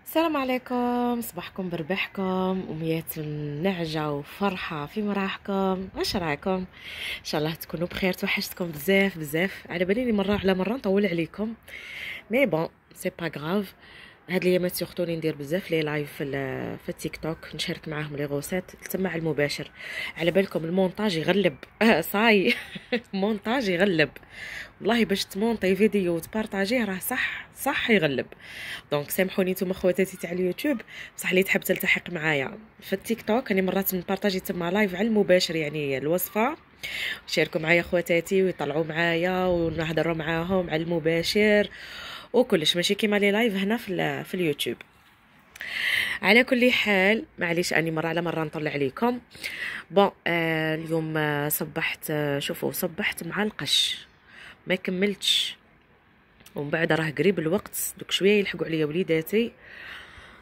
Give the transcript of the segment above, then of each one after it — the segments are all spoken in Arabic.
السلام عليكم، صباحكم بربحكم وميات نعجة وفرحة في مراحكم. واش رايكم؟ ان شاء الله تكونوا بخير. توحشتكم بزاف بزاف، على بالي مرة على مرة نطول عليكم، مي بون سي با غراف. هاد الايامات سورتو لي ندير بزاف لي لايف في التيك توك، نشارك معاهم لي غوسات تما على المباشر. على بالكم المونتاج يغلب صاي مونتاج يغلب والله. باش تمونطي فيديو وتبارطاجيه راه صح يغلب. دونك سامحوني نتوما خواتاتي تاع اليوتيوب، بصح اللي تحب تلتحق معايا في التيك توك راني مرات نبارطاجي تما لايف على المباشر، يعني الوصفه يشاركوا معايا خواتاتي ويطلعوا معايا ونهضروا معاهم على المباشر وكلش، ماشي كيما لي لايف هنا في اليوتيوب. على كل حال معليش اني مره على مره نطلع عليكم. بون اليوم صبحت، شوفوا صبحت مع القش، ما كملتش، ومن بعد راه قريب الوقت دوك شويه يلحقوا عليا وليداتي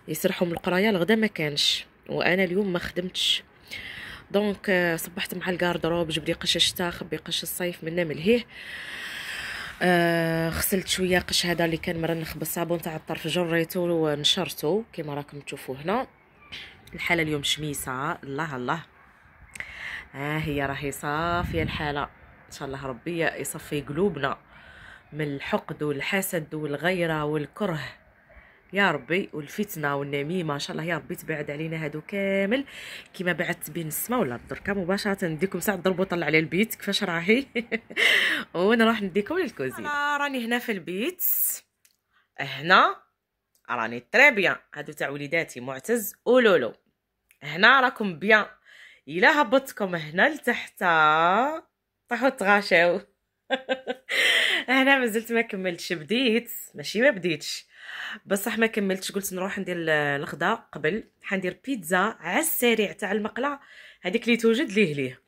يسرحوا من القرايه، الغدا ما كانش وانا اليوم ما خدمتش. دونك صبحت مع الكاردروب، جبدي قش الشتا خبي قش الصيف منا ملهيه. غسلت شويه قش هذا اللي كان مرنخ بالصابون تاع الطرف، جريته ونشرته كما راكم تشوفوا هنا. الحاله اليوم شميسه، الله الله، هي راهي صافيه الحاله. ان شاء الله ربي يصفي قلوبنا من الحقد والحسد والغيره والكره يا ربي، والفتنه والنميمه ان شاء الله يا ربي تبعد علينا هادو كامل كيما بعدت بين السماء والارض. دركا مباشره نديكم ساعه ضربوا طلع على البيت كيفاش راهي ونروح نديكم للكوزين. راني هنا في البيت، هنا راني تري بيان. هادو تاع وليداتي معتز ولولو، هنا راكم بيان. الا هبطتكم هنا لتحت طيحوا تغاشاو هنا مازلت ما كملتش، بديت ماشي ما بديتش بصح ما كملتش. قلت نروح ندير الغدا قبل، حندير بيتزا على السريع تاع المقله هذيك اللي توجد ليه.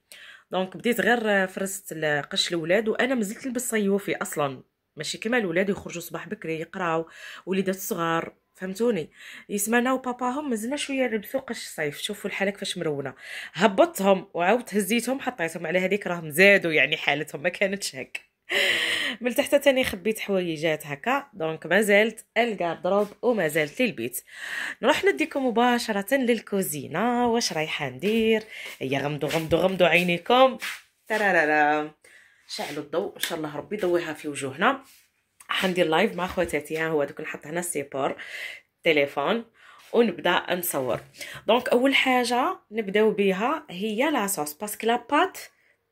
دونك بديت غير فرست قش الاولاد، وانا مازلت نلبس صيوفي اصلا، ماشي كيما الاولاد يخرجوا صباح بكري يقراو، وليدات صغار فهمتوني. يسمعنا وباباهم مازلنا شويه لبسوا قش الصيف. شوفوا الحاله كيفاش مرونه. هبطتهم وعاودت هزيتهم حطيتهم على هذيك، راهم زادوا يعني حالتهم ما كانتش هك. من تحت تاني خبيت حوايجات هكا. دونك ما زالت الكاردروب وما زالت للبيت. نروح نديكم مباشره للكوزينه. واش رايحه ندير؟ هيا غمضوا غمضوا غمضوا عينيكم، ترارارا، شعلوا الضوء ان شاء الله ربي يضويها في وجوهنا. حندير لايف مع خواتاتي، ها هو دوك نحط هنا السيبور تليفون ونبدا نصور. دونك اول حاجه نبداو بها هي لاصوص، باسكو لاباط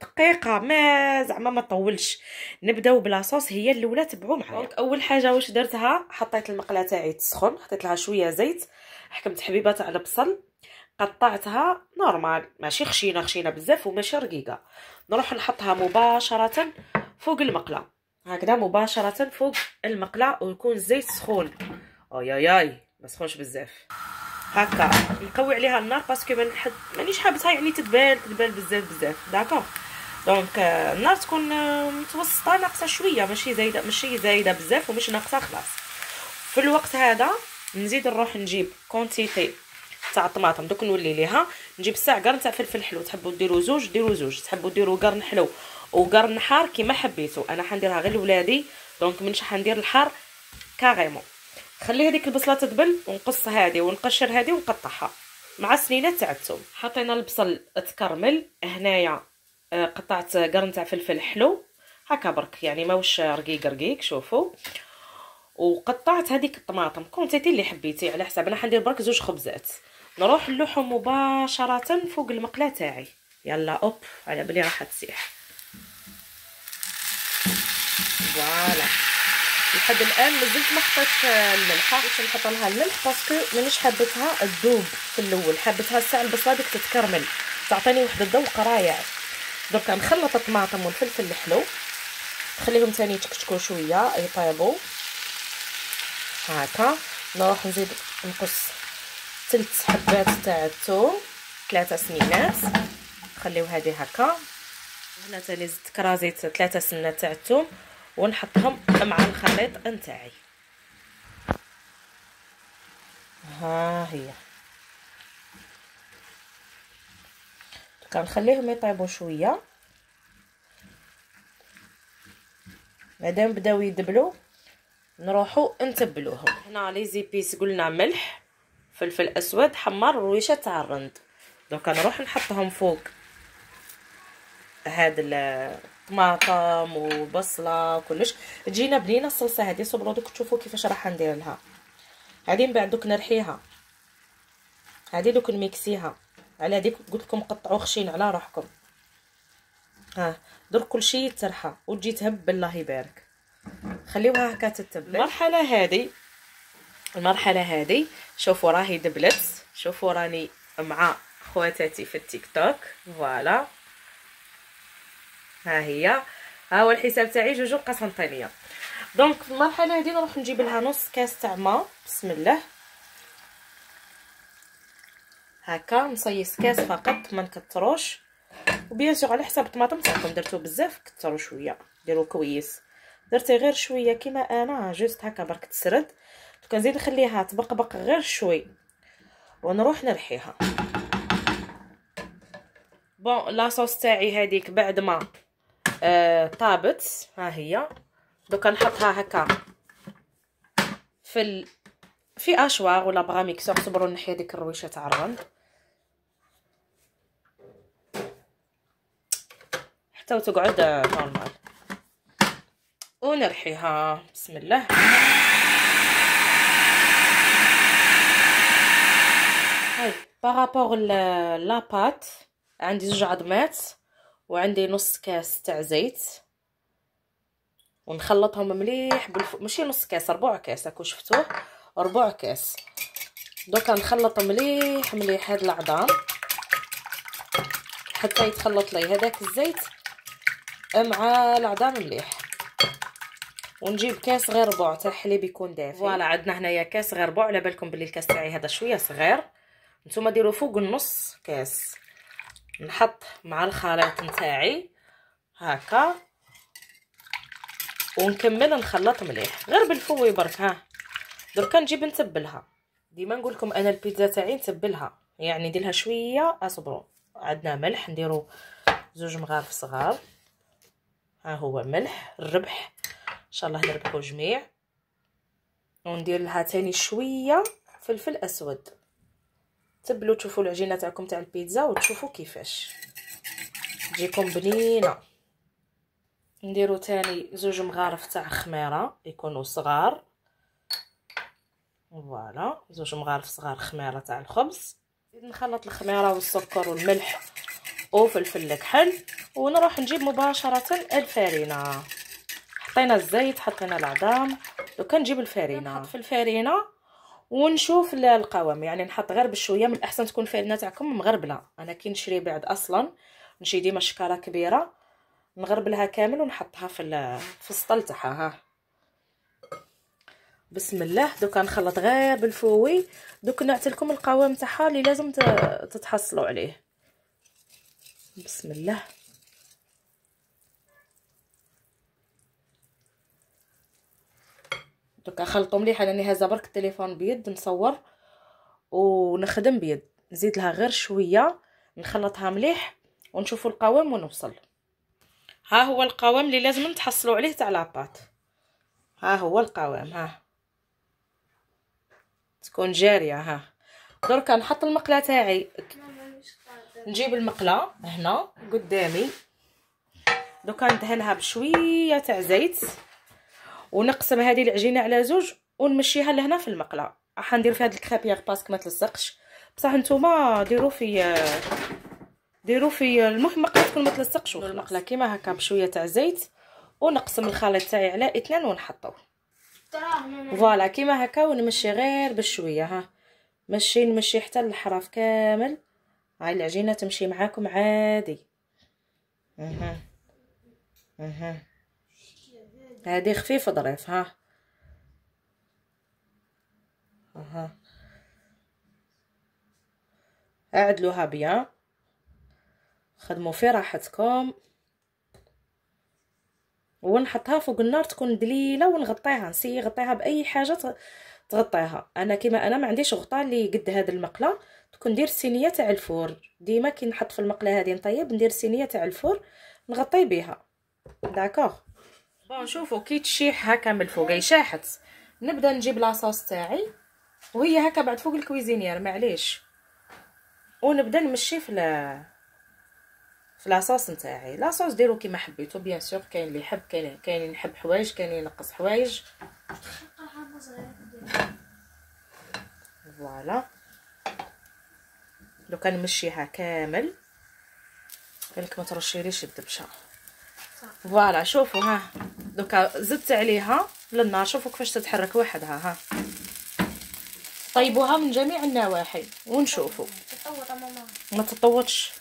دقيقه ما زعما ما طولش. نبداو بلاصوص هي الاولى، تبعوا معايا. دونك اول حاجه واش درتها، حطيت المقله تاعي تسخن، حطيت لها شويه زيت، حكمت حبيبه تاع البصل، قطعتها نورمال ماشي خشينه بزاف وماشي رقيقه. نروح نحطها مباشره فوق المقله، هكذا مباشره فوق المقله، ويكون الزيت سخون. اي ما سخونش بزاف هكا. نقوي عليها النار باسكو مانيش حابتها يعني تدبال بزاف داكوغ. دونك النار تكون متوسطه، ناقصه شويه، ماشي زايده بزاف ومش ناقصه خلاص. في الوقت هذا نزيد نروح نجيب كونتيتي تاع الطماطم، دوك نولي ليها نجيب ساع قرن تاع فلفل حلو، تحبوا ديروا زوج ديروا زوج، تحبوا ديروا قرن حلو وقرن حار كيما حبيتوا. انا حنديرها غير لولادي، دونك منش حندير الحار كاريمون. خلي هذيك البصله تدبل ونقص هذه ونقشر هذه ونقطعها مع سنينات تاع الثوم. حطينا البصل تكرمل هنايا، قطعت قرن تاع فلفل حلو هكا برك، يعني ماوش رقيق شوفوا. وقطعت هذيك الطماطم كونتيتي اللي حبيتي على حساب، انا حندير برك زوج خبزات. نروح نلوحهم مباشره فوق المقله تاعي. يلا اوب، على بلي راح تسيح. فوالا لحد الان مازلت ما حطيتش الملح، باش نحط لها الملح باسكو مانيش حابتها تذوب في الاول، حابتها الساعه البصله ديك تتكرمل تعطيني واحد الذوق رائع. درك نخلط الطماطم والفلفل الحلو، نخليهم ثاني يتكتكوا شويه يطيبوا هكا. نروح نزيد نقص 3 حبات تاع الثوم، 3 سنينات، نخليو هذه هكا. هنا ثاني زدت كرازيت 3 سنات تاع الثوم ونحطهم مع الخليط نتاعي. ها هي كنخليهم يطيبوا شويه، مادام بداو يدبلوا نروحو نتبلوهم. هنا لي زيبيس قلنا ملح، فلفل اسود، حمار، ورويشه تاع الرند. دوكا نروح نحطهم فوق هاد الطماطم وبصله وكلش. تجينا بنينه الصلصه هذه. صبروا دوك تشوفوا كيفاش راح ندير لها. هذه من بعد دوك نرحيها، هذه دوك نميكسيها. على هذيك قلت لكم قطعوا خشين على روحكم. ها درك كلشي يترحى وتجي تهب الله يبارك. خليوها هكا تتبل. المرحله هذه شوفوا راهي دبلت. شوفوا راني مع خواتاتي في التيك توك. فوالا ها هي، ها هو الحساب تاعي 2 قسنطينيه. دونك في المرحله هذه نروح نجيب لها نص كاس تاع ما. بسم الله. هكا نصيص كاس فقط، ما نكتروش. وبيان سور على حساب الطماطم تاعكم، درتو بزاف كتروا شويه، ديروا كويس. درتي غير شويه كيما انا، جوست هكا برك تسرد. كنزيد نخليها تبقبق غير شوي ونروح نرحيها. بون لاصوص تاعي هذيك بعد ما طابت، ها هي. دوكا نحطها هكا في اشواغ ولا بغا ميكسور. صبروا نحي ديك الرويشه تاع الرند حتى وتقعد نورمال ونرحيها. بسم الله. هاي بارابور لاباط عندي 2 عظمات وعندي نص كاس تاع زيت، ونخلطهم مليح ماشي نص كاس، 4 كاس. هاكو شفتوه 4 كاس. دوكا نخلط مليح هاد العظام حتى يتخلط لي هذاك الزيت مع العظام مليح. ونجيب كاس غير ربع تاع حليب يكون دافي. فوالا عندنا هنايا كاس غير ربع. على بالكم بلي الكاس تاعي هذا شويه صغير، نتوما ديروا فوق النص كاس. نحط مع الخليط نتاعي هكا ونكمل نخلط مليح غير بالفوي برك. ها دركا نجيب نتبلها. ديما نقول لكم انا البيتزا تاعي نتبلها، يعني نديرها شويه. اصبروا، عندنا ملح نديروا 2 مغارف صغار. ها هو ملح الربح، ان شاء الله نربحوا جميع. وندير لها تاني شويه فلفل اسود. تبلوا تشوفوا العجينه تاعكم تاع البيتزا وتشوفوا كيفاش تجيكم بنينه. نديروا تاني 2 مغارف تاع خميره يكونوا صغار. فوالا 2 مغارف صغار خميره تاع الخبز. نخلط الخميره والسكر والملح وفلفل الكحل ونروح نجيب مباشره الفارينه. حطينا الزيت، حطينا العظام. دوكا نجيب الفارينه، نحط في الفارينه ونشوف القوام. يعني نحط غير بشويه، من الاحسن تكون الفارينه تاعكم مغربله. انا كي نشري بعد اصلا نشري ديما شكاره كبيره نغربلها كامل ونحطها في السطل تاعها. ها بسم الله. دوكا نخلط غير بالفوي. دوك نعطيلكم القوام تاعها اللي لازم تتحصلوا عليه. بسم الله. دوكا خلطوا مليح. انا هازه برك التليفون بيد نصور ونخدم بيد. نزيد لها غير شويه نخلطها مليح ونشوفوا القوام ونوصل. ها هو القوام اللي لازم نتحصلوا عليه تاع لاباط. ها هو القوام. ها تكون جاريه. ها دركا نحط المقله تاعي. نجيب المقله هنا قدامي. دوكا ندهنها بشويه تاع زيت ونقسم هذه العجينه على 2 ونمشيها لهنا في المقله. راح ندير في هذا الكريبيير باسكو ما تلصقش، بصح نتوما ديروا في المهم مقله تكون ما تلصقش. المقله كيما هكا بشويه تاع زيت ونقسم الخليط تاعي على 2 ونحطو. فوالا كيما هكا ونمشي غير بشويه. ها نمشي حتى الحراف كامل. هاي العجينه تمشي معاكم عادي. هذه خفيفه ظريف. ها اعدلوها بيان، خدموا في راحتكم. ونحطها فوق النار تكون دليله ونغطيها. نسي غطيها باي حاجه تغطيها. انا كيما انا ما عنديش غطاء اللي قد هذا المقله، تكون ندير الصينيه تاع الفور. ديما كي نحط في المقله هذه نطيب ندير الصينيه تاع الفور نغطي بها. داكوغ بون شوفوا كي تشيح هكا من الفوق هي شاحت، نبدا نجيب لاصوص تاعي وهي هكا بعد فوق الكويزينير معليش، ونبدا نمشي في لاصوص نتاعي. لاصوص ديروا كيما حبيتو بيان سور، كاين اللي يحب كاين يحب حوايج، كاين ينقص حوايج. فوالا لو كان نمشيها كامل قالك ما ترشيليش الدبشه. فوالا شوفوا ها دوكا زدت عليها للنار، شوفوا كيفاش تتحرك وحدها. ها طيبوها من جميع النواحي ونشوفوا. ما تطوطش.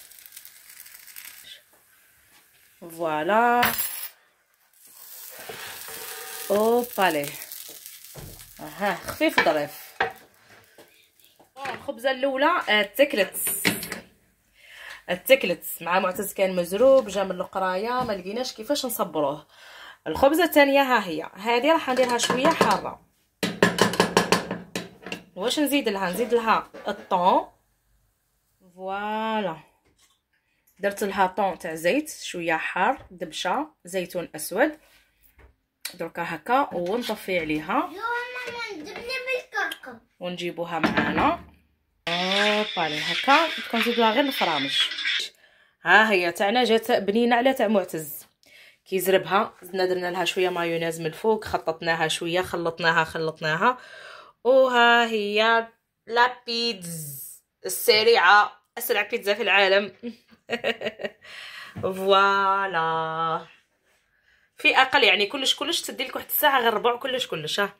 فوالا اوبالي ها خفيف ظريف. الخبزه الاولى اتكلت مع معتز، كان مزروب جا من القرايه ما لقيناش كيفاش نصبروه. الخبزه الثانيه ها هي هذه راح نديرها شويه حاره. واش نزيد لها الطون. فوالا درت لها طون تاع زيت شويه حار، دبشه زيتون اسود. دركا هكا ونطفي عليها ونجيبوها معانا. اوبالي هكا تكون نزيدوها غير الفرامج. ها هي تاعنا جات بنينه على تاع معتز. كي زربها زدنا درنا لها شويه مايونيز من الفوق، خططناها شويه، خلطناها وها هي لا بيتز السريعه، اسرع بيتزا في العالم. فوالا في اقل يعني كلش تديلك واحد الساعه غير ربع كلش. ها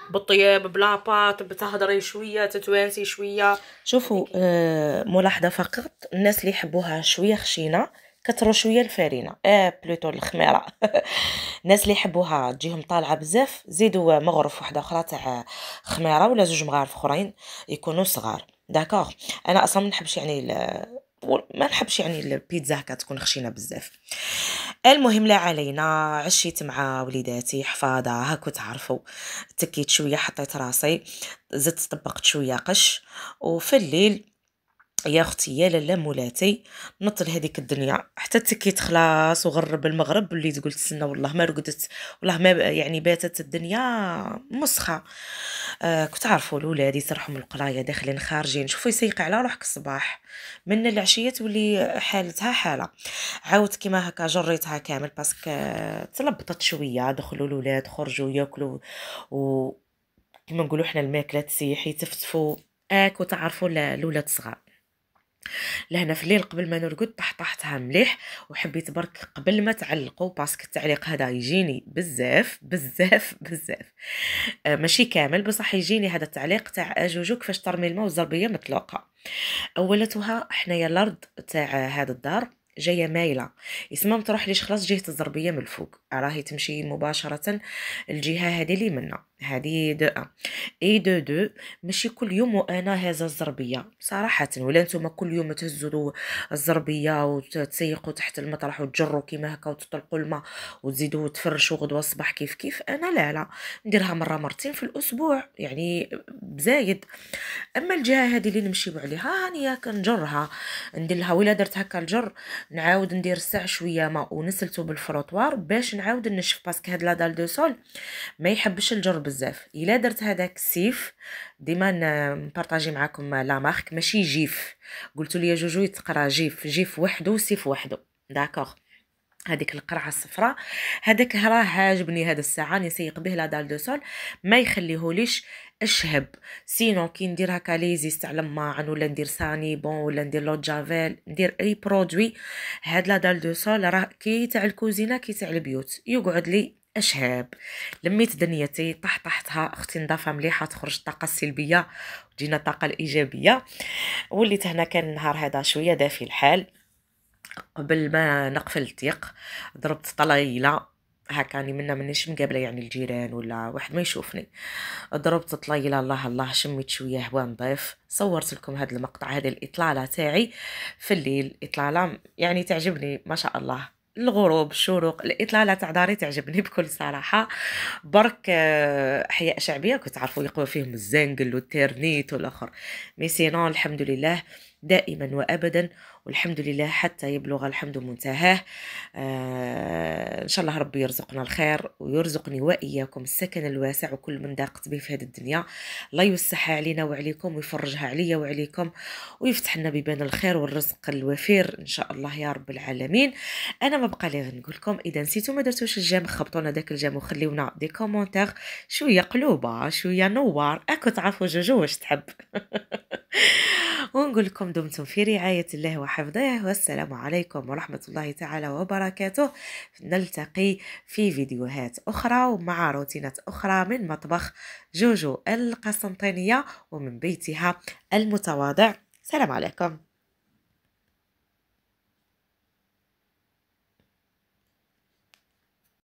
بالطياب بلا بات بتهضري شويه تتوانسي شويه. شوفوا ملاحظه فقط، الناس اللي يحبوها شويه خشينه كتروا شويه الفرينه بلوتو الخميره. الناس اللي يحبوها تجيهم طالعه بزاف زيدوا مغرف واحده اخرى تاع خميره ولا زوج مغارف اخرين يكونوا صغار. داكوغ انا اصلا ما نحبش يعني ما نحبش يعني البيتزا هكا تكون خشينه بزاف. المهم لا علينا، عشيت مع وليداتي حفاضه هاكو تعرفوا، تكيت شويه حطيت راسي، زدت طبقت شويه قش. وفي الليل يا اختي يا لاله مولاتي نط لهذيك الدنيا حتى تكيت خلاص وغرب المغرب اللي تقول تسنى والله ما رقدت، والله ما يعني باتت الدنيا مسخه. كنت عارفوا الاولاد يسرحوا من القرايه داخلين خارجين، شوفوا يسيق على روحك الصباح من العشيه تولي حالتها حاله. عاودت كيما هكا جريتها كامل باسكو تلبطت شويه، دخلوا الاولاد خرجوا ياكلوا و كما نقولوا حنا الماكله تسيح يتفتفوا وتعرفوا الاولاد صغار. لهنا في الليل قبل ما نرقد طحطحتها مليح، وحبيت برك قبل ما تعلقوا باسكو التعليق هذا يجيني بزاف ماشي كامل بصح يجيني هذا التعليق تاع جوجو كيفاش ترمي الماء والزربيه مطلوقه. اولتها حنايا الارض تاع هذا الدار جايه مايله، يسمى تروح ليش خلاص جهه الزربيه من الفوق، راهي تمشي مباشره الجهه هذه اللي منا هذه دو ان اي دو ماشي كل يوم وانا هذا الزربيه صراحه. ولا نتوما كل يوم تهزوا الزربيه وتسيقوا تحت المطرح وتجروا كيما هكا وتطلقوا الماء وتزيدوا تفرشوا غدوه الصباح كيف انا لا نديرها مره مرتين في الاسبوع يعني بزايد. اما الجهه هذه اللي نمشيو عليها هانيا كنجرها ندير لها، ولا درت هكا الجر نعاود ندير الساع شويه ماء ونسلته بالفروطوار باش نعاود نشف باسكو هاد لا دال دو سول ما يحبش الجر بزاف. الا درت هذاك السيف ديما نبارطاجي معكم لا مارك ماشي جيف، قلتوا لي جوجو يتقرا جيف وحده وسيف وحده. داكوغ هذيك القرعه الصفراء هذاك راه عاجبني هذا الساعه نسيق به لا دال دو سول ما يخليهوليش اشهب. سينو كي ندير هكا ليزيست على معن ولا ندير ساني بون ولا ندير لو جافيل ندير اي برودوي هاد لا دال دو سول راه كي تاع الكوزينه كي تاع البيوت يقعد لي اشهاب. لميت دنيتي طحطحتها اختي نظافه مليحه تخرج الطاقه السلبيه وتجينا الطاقه الايجابيه. وليت هنا كان النهار هذا شويه دافي الحال. قبل ما نقفل الضيق ضربت طليله هكاني منيش مقابله يعني الجيران ولا واحد ما يشوفني، ضربت طليله الله شميت شويه هواء نظيف. صورت لكم هذا المقطع، هذه الاطلاله تاعي في الليل، اطلاله يعني تعجبني ما شاء الله، الغروب الشروق الاطلاله تاع داري تعجبني بكل صراحه. برك احياء شعبيه كنت عارفوا يقوى فيهم الزنقل والترنيت والاخر، مي سينون الحمد لله دائما وأبدا، والحمد لله حتى يبلغ الحمد منتهاه. إن شاء الله ربي يرزقنا الخير ويرزقني وإياكم السكن الواسع، وكل من ضاقت به في هذه الدنيا الله يوسعها علينا وعليكم ويفرجها عليا وعليكم ويفتح لنا بيبان الخير والرزق الوفير إن شاء الله يا رب العالمين. أنا ما بقى لي غير نقول لكم إذا نسيتوا ما درتوش الجيم خبطونا داك الجيم وخليونا دي كومونتير شوية قلوبة شوية نوار أكو تعرفوا جوجو واش تحب. ونقول لكم دمتم في رعاية الله وحفظه، والسلام عليكم ورحمة الله تعالى وبركاته. نلتقي في فيديوهات أخرى ومع روتينات أخرى من مطبخ جوجو القسنطينية ومن بيتها المتواضع. سلام عليكم.